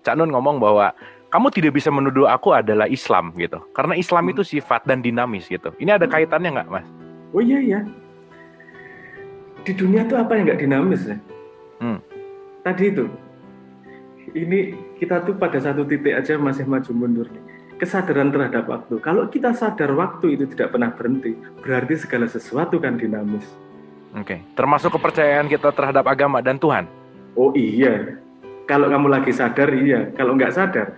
Cak Nun ngomong bahwa kamu tidak bisa menuduh aku adalah Islam gitu. Karena Islam itu sifat dan dinamis gitu. Ini ada kaitannya nggak, Mas? Oh iya. Di dunia tuh apa yang nggak dinamis ya? Tadi itu. Ini kita tuh pada satu titik aja masih maju mundur nih. Kesadaran terhadap waktu. Kalau kita sadar waktu itu tidak pernah berhenti, berarti segala sesuatu kan dinamis. Oke. Termasuk kepercayaan kita terhadap agama dan Tuhan. Oh iya. Kalau kamu lagi sadar, iya. Kalau nggak sadar,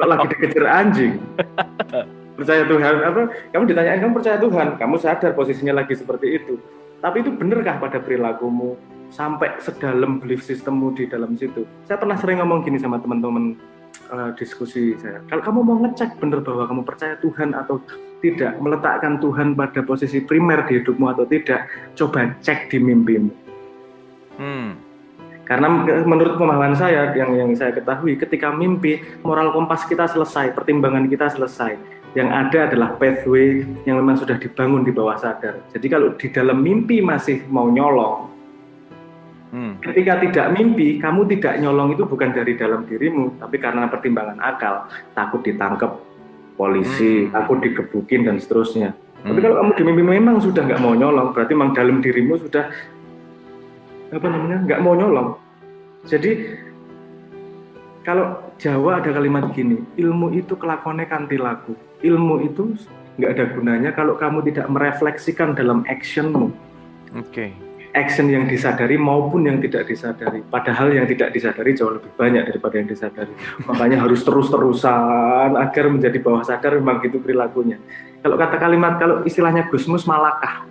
kalau lagi dikejar anjing, percaya Tuhan apa? Kamu ditanyain kamu percaya Tuhan, kamu sadar posisinya lagi seperti itu. Tapi itu benarkah pada perilakumu sampai sedalam belief sistemmu di dalam situ? Saya pernah sering ngomong gini sama teman-teman diskusi saya. Kalau kamu mau ngecek benar bahwa kamu percaya Tuhan atau tidak, meletakkan Tuhan pada posisi primer di hidupmu atau tidak, coba cek di mimpimu. Karena menurut pemahaman saya yang saya ketahui, ketika mimpi moral kompas kita selesai, pertimbangan kita selesai. Yang ada adalah pathway yang memang sudah dibangun di bawah sadar. Jadi kalau di dalam mimpi masih mau nyolong, ketika tidak mimpi, kamu tidak nyolong itu bukan dari dalam dirimu, tapi karena pertimbangan akal, takut ditangkap polisi, takut digebukin dan seterusnya. Tapi kalau kamu di mimpi memang sudah nggak mau nyolong, berarti memang dalam dirimu sudah nggak mau nyolong. Jadi kalau Jawa ada kalimat gini, ilmu itu kelakonnya kanthi laku. Ilmu itu nggak ada gunanya kalau kamu tidak merefleksikan dalam actionmu. Action yang disadari maupun yang tidak disadari. Padahal yang tidak disadari jauh lebih banyak daripada yang disadari. Makanya harus terus-terusan agar menjadi bawah sadar memang gitu perilakunya. Kalau kata kalimat, kalau istilahnya Gusmus Malakah,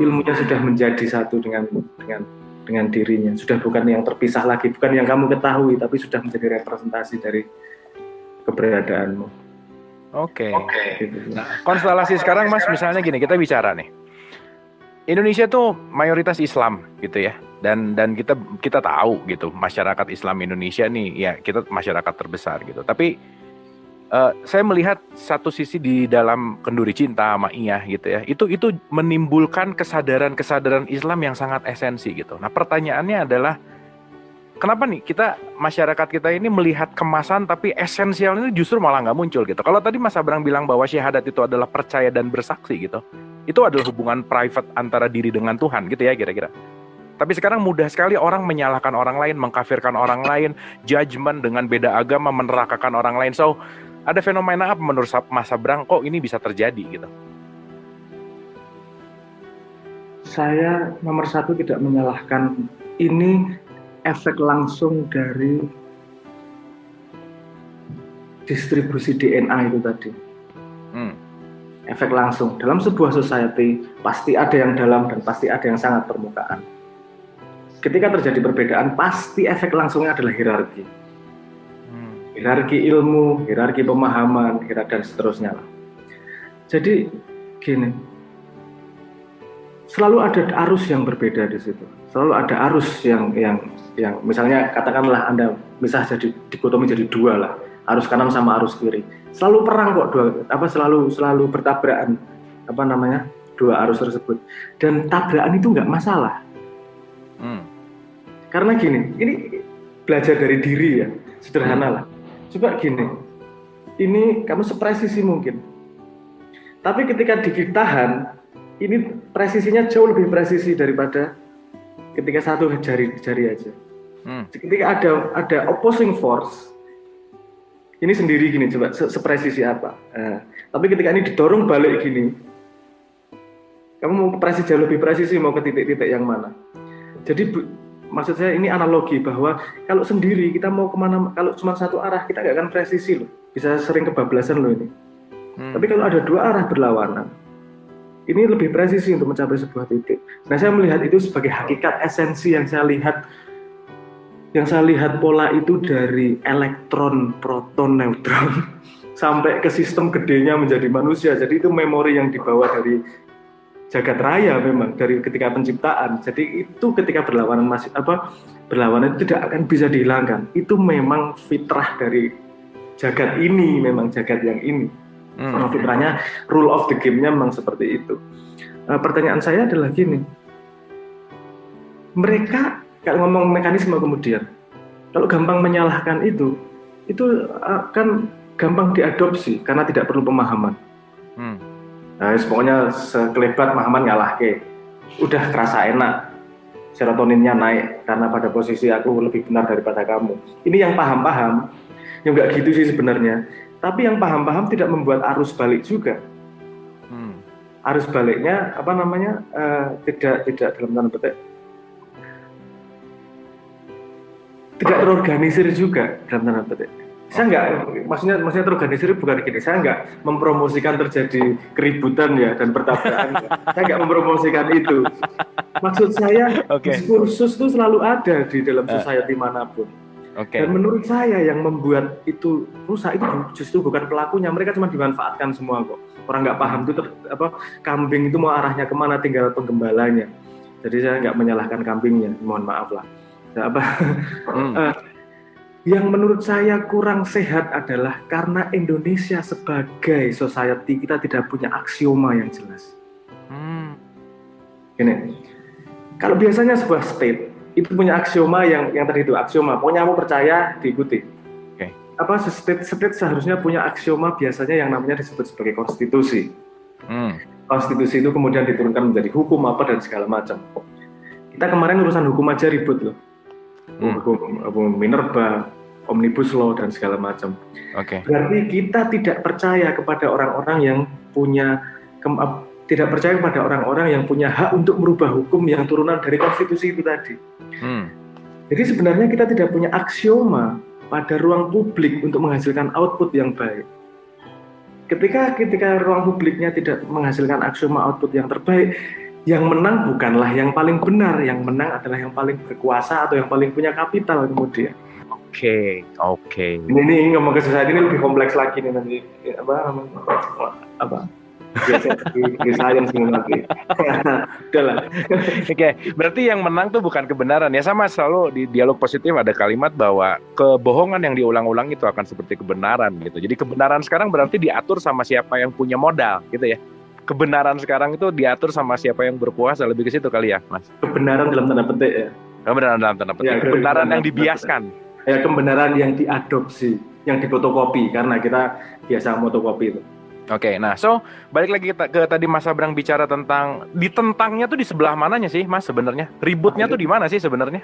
ilmunya sudah menjadi satu dengan dirinya, sudah bukan yang terpisah lagi, bukan yang kamu ketahui, tapi sudah menjadi representasi dari keberadaanmu. Oke. Nah, konstelasi sekarang Mas, misalnya gini, kita bicara nih. Indonesia tuh mayoritas Islam gitu ya. Dan kita tahu gitu, masyarakat Islam Indonesia nih ya, kita masyarakat terbesar gitu. Tapi saya melihat satu sisi di dalam Kenduri Cinta sama Iyah gitu ya. Itu menimbulkan kesadaran Islam yang sangat esensi gitu. Nah, pertanyaannya adalah kenapa nih masyarakat kita ini melihat kemasan tapi esensial ini justru malah nggak muncul gitu. Kalau tadi Mas Abrang bilang bahwa syahadat itu adalah percaya dan bersaksi gitu. Itu adalah hubungan private antara diri dengan Tuhan gitu ya kira-kira. Tapi sekarang mudah sekali orang menyalahkan orang lain, mengkafirkan orang lain, judgement dengan beda agama, menerakakan orang lain. So, ada fenomena apa menurut Mas Abrang kok ini bisa terjadi gitu? Saya nomor satu tidak menyalahkan, ini efek langsung dari distribusi DNA itu tadi. Efek langsung dalam sebuah society pasti ada yang dalam dan pasti ada yang sangat permukaan. Ketika terjadi perbedaan, pasti efek langsungnya adalah hierarki. Hierarki ilmu, hierarki pemahaman, dan seterusnya lah. Jadi gini, selalu ada arus yang berbeda di situ. Selalu ada arus yang misalnya katakanlah Anda misal jadi dikotomi jadi dua lah, arus kanan sama arus kiri. Selalu perang kok selalu bertabrakan dua arus tersebut. Dan tabrakan itu nggak masalah. Karena gini, ini belajar dari diri ya, sederhana lah. Coba gini, ini kamu sepresisi mungkin. Tapi ketika ditahan, ini presisinya jauh lebih presisi daripada ketika satu jari aja. Ketika ada opposing force, ini sendiri gini, coba sepresisi apa. Tapi ketika ini didorong balik gini, kamu mau presisi jauh lebih presisi, mau ke titik-titik yang mana. Jadi maksud saya ini analogi bahwa kalau sendiri kita mau kemana, kalau cuma satu arah kita nggak akan presisi loh, bisa sering kebablasan loh ini. Tapi kalau ada dua arah berlawanan, ini lebih presisi untuk mencapai sebuah titik. Nah, saya melihat itu sebagai hakikat esensi yang saya lihat pola itu dari elektron, proton, neutron sampai ke sistem gedenya menjadi manusia. Jadi itu memori yang dibawa dari jagat raya memang dari ketika penciptaan. Jadi itu ketika berlawanan itu tidak akan bisa dihilangkan. Itu memang fitrah dari jagat ini, memang jagat yang ini. Karena fitrahnya, rule of the game-nya memang seperti itu. Pertanyaan saya adalah gini. Mereka kalau ngomong mekanisme kemudian, Kalau gampang menyalahkan itu akan gampang diadopsi karena tidak perlu pemahaman. Nah, pokoknya sekelebat pemahaman ngalahke. Udah kerasa enak, serotoninnya naik karena pada posisi aku lebih benar daripada kamu. Ini yang paham-paham, yang nggak gitu sih sebenarnya. Tapi yang paham-paham tidak membuat arus balik juga. Arus baliknya tidak dalam tanda petik, tidak terorganisir juga dalam tanda petik. Saya nggak, maksudnya terorganisir bukan gini. Saya nggak mempromosikan terjadi keributan ya dan pertabrakan. Saya nggak mempromosikan itu. Maksud saya diskursus itu selalu ada di dalam society manapun. Dan menurut saya yang membuat itu rusak itu justru bukan pelakunya. Mereka cuma dimanfaatkan semua kok. Orang nggak paham itu kambing itu mau arahnya kemana, tinggal penggembalanya. Jadi saya nggak menyalahkan kambingnya, mohon maaf lah. Yang menurut saya kurang sehat adalah karena Indonesia sebagai society kita tidak punya aksioma yang jelas. Gini, kalau biasanya sebuah state itu punya aksioma yang tadi itu aksioma, pokoknya kamu percaya diikuti. State seharusnya punya aksioma biasanya yang namanya disebut sebagai konstitusi. Konstitusi itu kemudian diturunkan menjadi hukum apa dan segala macam. Kita kemarin urusan hukum aja ribut loh. Hukum Minerba, Omnibus Law dan segala macam. Berarti kita tidak percaya kepada orang-orang yang punya tidak percaya kepada orang-orang yang punya hak untuk merubah hukum yang turunan dari konstitusi itu tadi. Jadi sebenarnya kita tidak punya aksioma pada ruang publik untuk menghasilkan output yang baik. Ketika ruang publiknya tidak menghasilkan aksioma output yang terbaik, yang menang bukanlah yang paling benar, yang menang adalah yang paling berkuasa atau yang paling punya kapital kemudian. Ini ngomong ke society ini lebih kompleks lagi nih nanti biasa di sains nanti. Udahlah. Berarti yang menang tuh bukan kebenaran ya, sama selalu di dialog positif ada kalimat bahwa kebohongan yang diulang-ulang itu akan seperti kebenaran gitu. Jadi kebenaran sekarang berarti diatur sama siapa yang punya modal gitu ya. Kebenaran sekarang itu diatur sama siapa yang berkuasa, lebih ke situ kali ya, Mas. Kebenaran dalam tanda petik ya. Kebenaran dalam tanda petik. Ya, kebenaran yang dibiaskan. Ya, kebenaran yang diadopsi, yang difotokopi karena kita biasa fotokopi itu. Nah, balik lagi ke tadi Mas Abrang bicara tentang ditentangnya tuh di sebelah mananya sih, Mas sebenarnya? Ributnya tuh di mana sih sebenarnya?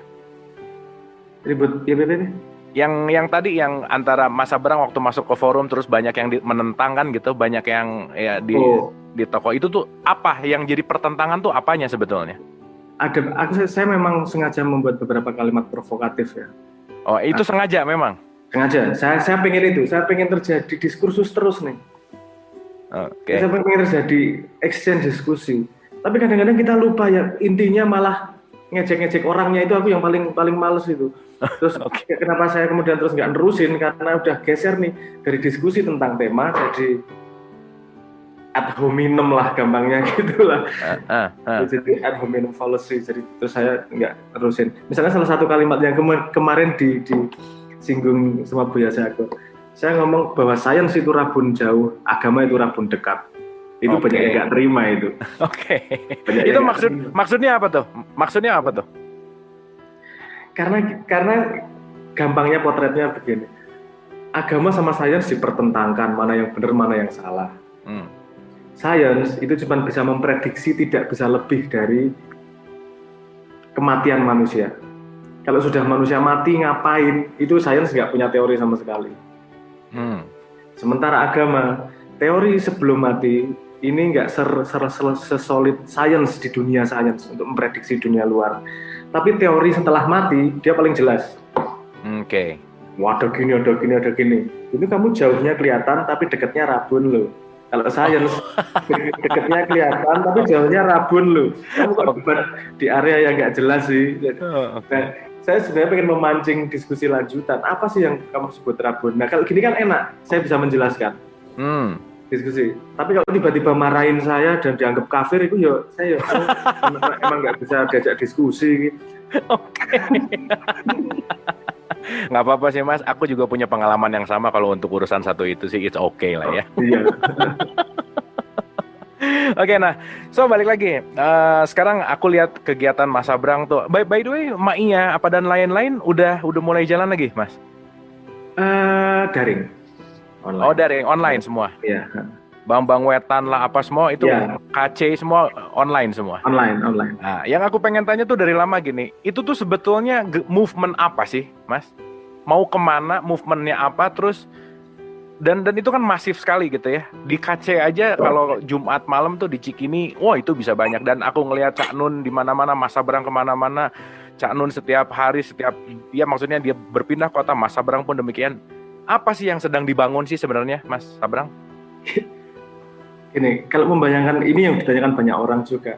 Ribut yang tadi yang antara Mas Abrang waktu masuk ke forum terus banyak yang menentang kan gitu, banyak yang ya di toko itu tuh apa yang jadi pertentangan tuh apanya sebetulnya? Saya memang sengaja membuat beberapa kalimat provokatif ya. Itu sengaja memang? Sengaja, saya pengen itu, saya pengen terjadi diskursus terus nih. Saya pengen terjadi exchange diskusi. Tapi kadang-kadang kita lupa ya, intinya malah ngejek-ngejek orangnya itu aku yang paling males itu. Terus kenapa saya kemudian terus nggak nerusin, karena udah geser nih dari diskusi tentang tema jadi ad hominem lah gampangnya gitulah. Jadi ad hominem fallacy, jadi terus saya nggak nerusin. Misalnya salah satu kalimat yang kemarin disinggung sama Buya Syahkur. Saya ngomong bahwa sains itu rabun jauh, agama itu rabun dekat. Itu banyak yang nggak terima itu. Itu maksudnya apa tuh? Karena gampangnya potretnya begini. Agama sama sains dipertentangkan, mana yang benar, mana yang salah. Sains itu cuma bisa memprediksi, tidak bisa lebih dari kematian manusia. Kalau sudah manusia mati ngapain? Itu sains nggak punya teori sama sekali. Sementara agama, teori sebelum mati ini nggak sesolid sains di dunia sains untuk memprediksi dunia luar. Tapi teori setelah mati dia paling jelas. Ada gini. Itu kamu jauhnya kelihatan tapi dekatnya rabun loh. Kalau sains dekatnya kelihatan tapi jauhnya rabun loh. Kamu kok di area yang nggak jelas sih. Saya sebenarnya pengen memancing diskusi lanjutan. Apa sih yang kamu sebut rabun? Nah kalau gini kan enak, saya bisa menjelaskan diskusi. Tapi kalau tiba-tiba marahin saya dan dianggap kafir, itu ya saya emang nggak bisa diajak diskusi. Nggak apa-apa sih Mas, aku juga punya pengalaman yang sama kalau untuk urusan satu itu sih, it's okay lah ya. Iya. Oke, nah, so balik lagi. Sekarang aku lihat kegiatan Mas Abrang tuh. By the way, Maia apa dan lain-lain udah mulai jalan lagi, Mas? Daring, online. Oh, dari online semua. Iya. Bambang Wetan lah apa semua itu Iya. KC semua online semua. Online. Nah, yang aku pengen tanya tuh dari lama gini, itu tuh sebetulnya movement apa sih, Mas? Mau kemana, movementnya apa, terus dan itu kan masif sekali gitu ya. Di KC aja kalau Jumat malam tuh di Cikini, wah itu bisa banyak. Dan aku ngelihat Cak Nun di mana-mana, Mas Abrang kemana-mana. Cak Nun setiap hari, ya maksudnya dia berpindah kota, Mas Abrang pun demikian. Apa sih yang sedang dibangun sih sebenarnya, Mas Abrang? Ini kalau membayangkan ini yang ditanyakan banyak orang juga.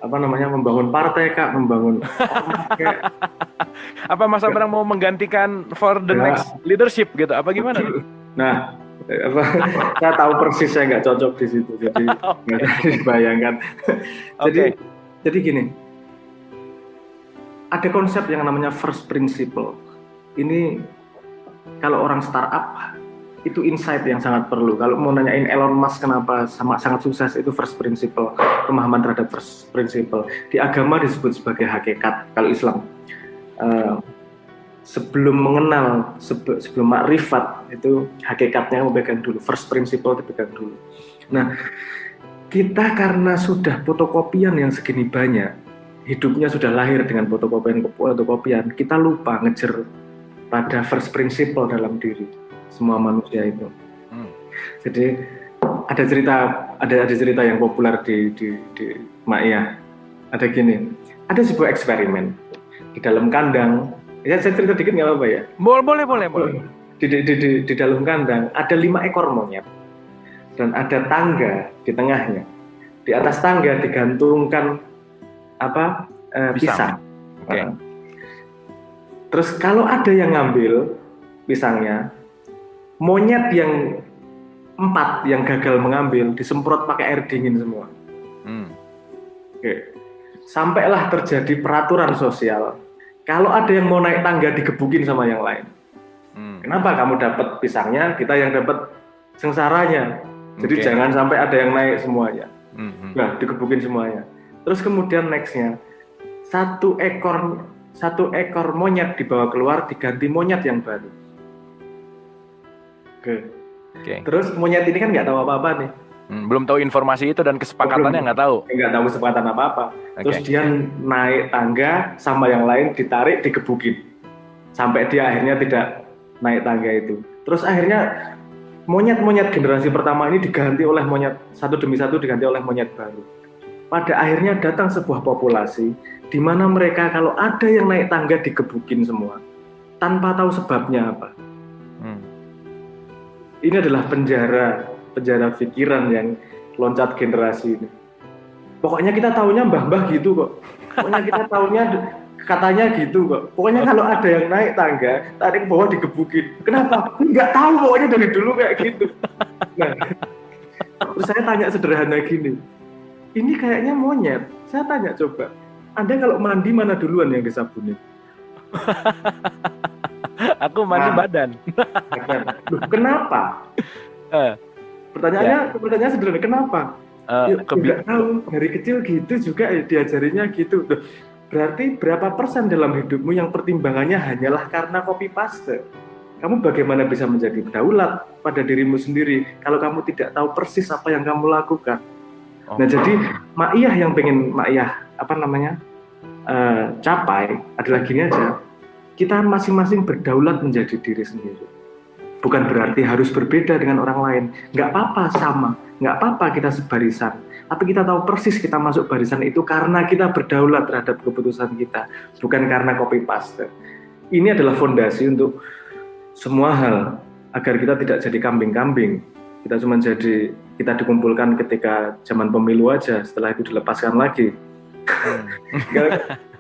Apa namanya, membangun partai Kak, membangun apa Mas Abrang mau menggantikan for the next leadership gitu? Apa gimana nih? Nah, saya tahu persis saya nggak cocok di situ, jadi nggak bisa dibayangkan. Jadi gini, ada konsep yang namanya first principle. Ini kalau orang startup itu insight yang sangat perlu. Kalau mau nanyain Elon Musk kenapa sangat sukses, itu first principle, pemahaman terhadap first principle. Di agama disebut sebagai hakikat. Kalau Islam sebelum mengenal, sebelum makrifat, itu hakikatnya memegang dulu, first principle dipegang dulu. Nah, kita karena sudah fotokopian yang segini banyak, hidupnya sudah lahir dengan fotokopian, kita lupa ngejar pada first principle dalam diri semua manusia itu. Jadi ada cerita yang populer di Maia. Ada gini, ada sebuah eksperimen di dalam kandang. Ya, saya cerita dikit nggak apa-apa ya? Boleh. Di dalam kandang ada 5 ekor monyet dan ada tangga di tengahnya. Di atas tangga digantungkan pisang. Okay. Terus kalau ada yang ngambil pisangnya, monyet yang 4 yang gagal mengambil disemprot pakai air dingin semua. Oke. Sampailah terjadi peraturan sosial. Kalau ada yang mau naik tangga digebukin sama yang lain. Kenapa kamu dapat pisangnya, kita yang dapat sengsaranya. Jadi jangan sampai ada yang naik semuanya. Nah, digebukin semuanya. Terus kemudian nextnya, satu ekor monyet dibawa keluar, diganti monyet yang baru. Oke. Terus monyet ini kan nggak tahu apa-apa nih. Belum tahu informasi itu dan kesepakatannya nggak tahu. Nggak tahu kesepakatan apa-apa. Terus dia naik tangga sama yang lain, ditarik, digebukin. Sampai dia akhirnya tidak naik tangga itu. Terus akhirnya monyet-monyet generasi pertama ini diganti oleh monyet, satu demi satu diganti oleh monyet baru. Pada akhirnya datang sebuah populasi di mana mereka kalau ada yang naik tangga digebukin semua. Tanpa tahu sebabnya apa. Ini adalah penjara pikiran yang loncat generasi ini. Pokoknya kita taunya mbah-mbah gitu kok. Pokoknya kita taunya katanya gitu kok. Pokoknya kalau ada yang naik tangga, tarik bawah digebukin. Kenapa? Nggak tahu, pokoknya dari dulu kayak gitu. Nah, terus saya tanya sederhana gini. Ini kayaknya monyet. Saya tanya coba, Anda kalau mandi mana duluan yang disabunin? Aku mandi badan. Loh, kenapa? Pertanyaannya sederhana, kenapa? Nggak tahu, dari kecil gitu juga diajarinya gitu. Loh, berarti berapa persen dalam hidupmu yang pertimbangannya hanyalah karena copy paste? Kamu bagaimana bisa menjadi berdaulat pada dirimu sendiri kalau kamu tidak tahu persis apa yang kamu lakukan? Nah, jadi Maiyah yang pengen Maiyah capai adalah gini aja. Kita masing-masing berdaulat menjadi diri sendiri. Bukan berarti harus berbeda dengan orang lain. Nggak apa-apa sama, nggak apa-apa kita sebarisan. Tapi kita tahu persis kita masuk barisan itu karena kita berdaulat terhadap keputusan kita, bukan karena copy paste. Ini adalah fondasi untuk semua hal agar kita tidak jadi kambing-kambing. Kita dikumpulkan ketika zaman pemilu aja, setelah itu dilepaskan lagi.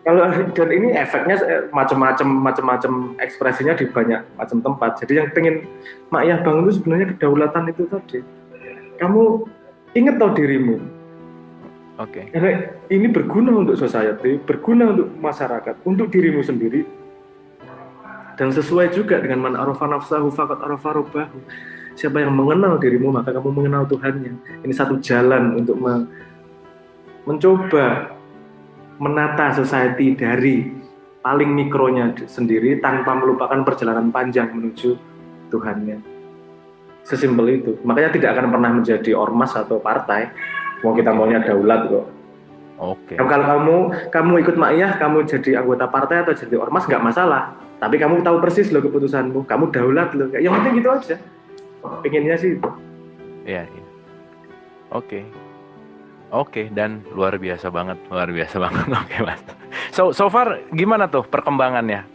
Dan ini efeknya macam-macam ekspresinya di banyak macam tempat. Jadi yang pengen Maiyah bangun itu sebenarnya kedaulatan itu tadi. Kamu ingat tahu dirimu. Karena ini berguna untuk society, berguna untuk masyarakat, untuk dirimu sendiri. Dan sesuai juga dengan man arafa nafsahu faqad arafa rabbahu. Siapa yang mengenal dirimu, maka kamu mengenal Tuhannya. Ini satu jalan untuk mencoba menata society dari paling mikronya sendiri tanpa melupakan perjalanan panjang menuju Tuhannya. Sesimpel itu. Makanya tidak akan pernah menjadi ormas atau partai. Mau kita maunya daulat kok. Oke. Kalau kamu ikut Ma'iyah, kamu jadi anggota partai atau jadi ormas nggak masalah. Tapi kamu tahu persis loh keputusanmu. Kamu daulat loh. Yang penting gitu aja. Pengennya sih itu. Iya. Oke, dan luar biasa banget. Oke, Mas. So far gimana tuh perkembangannya?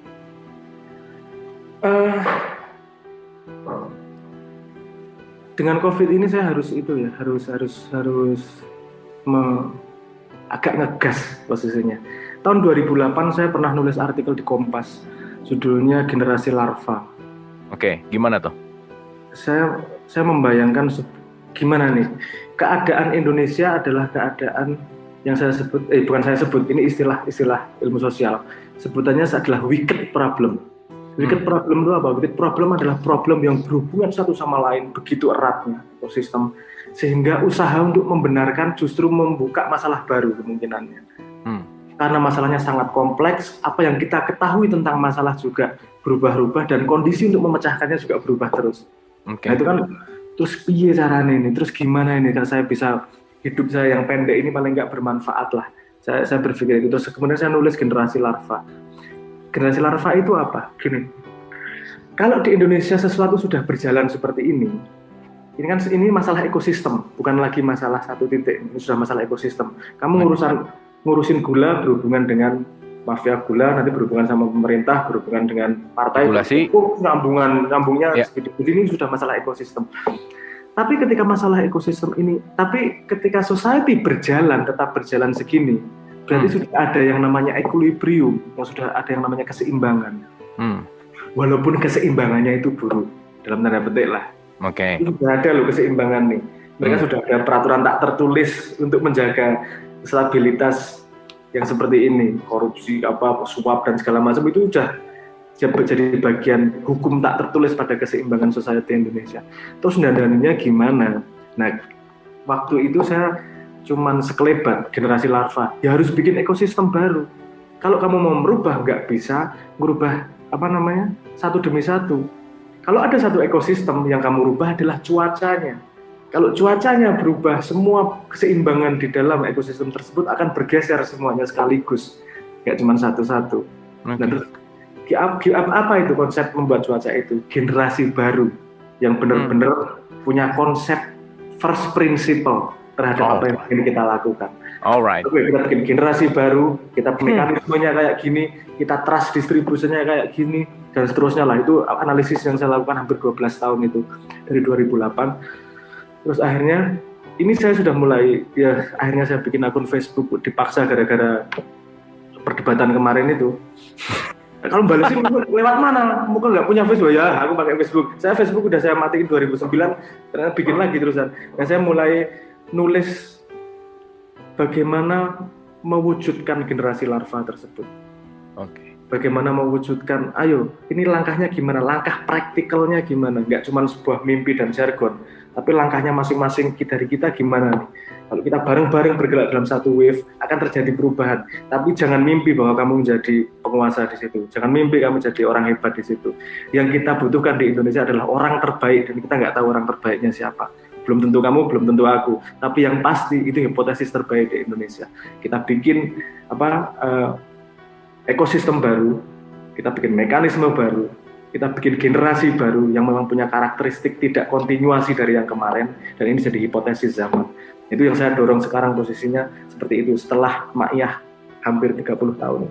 Dengan COVID ini saya harus agak ngegas posisinya. Tahun 2008 saya pernah nulis artikel di Kompas, judulnya Generasi Larva. Oke, gimana tuh? Saya membayangkan gimana nih, keadaan Indonesia adalah keadaan yang bukan saya sebut, ini istilah ilmu sosial. Sebutannya adalah wicked problem. Wicked problem itu apa? Wicked problem adalah problem yang berhubungan satu sama lain begitu eratnya ekosistem, sehingga usaha untuk membenarkan justru membuka masalah baru kemungkinannya. Karena masalahnya sangat kompleks, apa yang kita ketahui tentang masalah juga berubah-ubah dan kondisi untuk memecahkannya juga berubah terus. Nah itu kan, terus piye caranya ini, terus gimana ini kalau saya bisa hidup saya yang pendek ini paling nggak bermanfaat lah. Saya berpikir itu, terus kemudian saya nulis Generasi Larva. Generasi Larva itu apa? Gini, kalau di Indonesia sesuatu sudah berjalan seperti ini ini masalah ekosistem, bukan lagi masalah satu titik, ini sudah masalah ekosistem. Kamu ngurusin gula berhubungan dengan mafia gula, nanti berhubungan sama pemerintah, berhubungan dengan partai, nyambungnya ini sudah masalah ekosistem. Tapi ketika masalah ekosistem ini, ketika society tetap berjalan segini, berarti sudah ada yang namanya equilibrium, sudah ada yang namanya keseimbangan. Walaupun keseimbangannya itu buruk, dalam tanda petik lah. Itu sudah ada loh keseimbangan nih. Mereka sudah ada peraturan tak tertulis untuk menjaga stabilitas yang seperti ini, korupsi, suap dan segala macam itu sudah jadi bagian hukum tak tertulis pada keseimbangan society Indonesia. Terus dandaninya gimana? Nah, waktu itu saya cuman sekelebat Generasi Larva. Ya harus bikin ekosistem baru. Kalau kamu mau merubah, nggak bisa merubah satu demi satu. Kalau ada satu ekosistem yang kamu rubah adalah cuacanya. Kalau cuacanya berubah, semua keseimbangan di dalam ekosistem tersebut akan bergeser semuanya sekaligus, nggak cuma satu-satu. Nah, terus apa itu konsep membuat cuaca itu? Generasi baru yang benar-benar punya konsep first principle terhadap apa yang ingin kita lakukan. Alright. Kita bikin generasi baru, kita mekanismenya kayak gini, kita trust distribusinya kayak gini, dan seterusnya lah. Itu analisis yang saya lakukan hampir 12 tahun itu, dari 2008. Terus akhirnya, ini saya sudah mulai, akhirnya saya bikin akun Facebook, dipaksa gara-gara perdebatan kemarin itu. Kalau balesin lewat mana? Muka nggak punya Facebook ya, aku pakai Facebook. Facebook udah saya matiin 2009, ternyata bikin lagi terusan. Nah saya mulai nulis bagaimana mewujudkan generasi larva tersebut. Bagaimana mewujudkan, ayo ini langkahnya gimana, langkah praktikalnya gimana, nggak cuma sebuah mimpi dan jargon, tapi langkahnya masing-masing dari kita gimana nih. Kalau kita bareng-bareng bergerak dalam satu wave, akan terjadi perubahan. Tapi jangan mimpi bahwa kamu menjadi penguasa di situ. Jangan mimpi kamu jadi orang hebat di situ. Yang kita butuhkan di Indonesia adalah orang terbaik, dan kita nggak tahu orang terbaiknya siapa. Belum tentu kamu, belum tentu aku. Tapi yang pasti itu hipotesis terbaik di Indonesia. Kita bikin ekosistem baru, kita bikin mekanisme baru, kita bikin generasi baru yang memang punya karakteristik tidak kontinuasi dari yang kemarin, dan ini jadi hipotesis zaman. Itu yang saya dorong sekarang posisinya seperti itu setelah Ma'iyah hampir 30 tahun.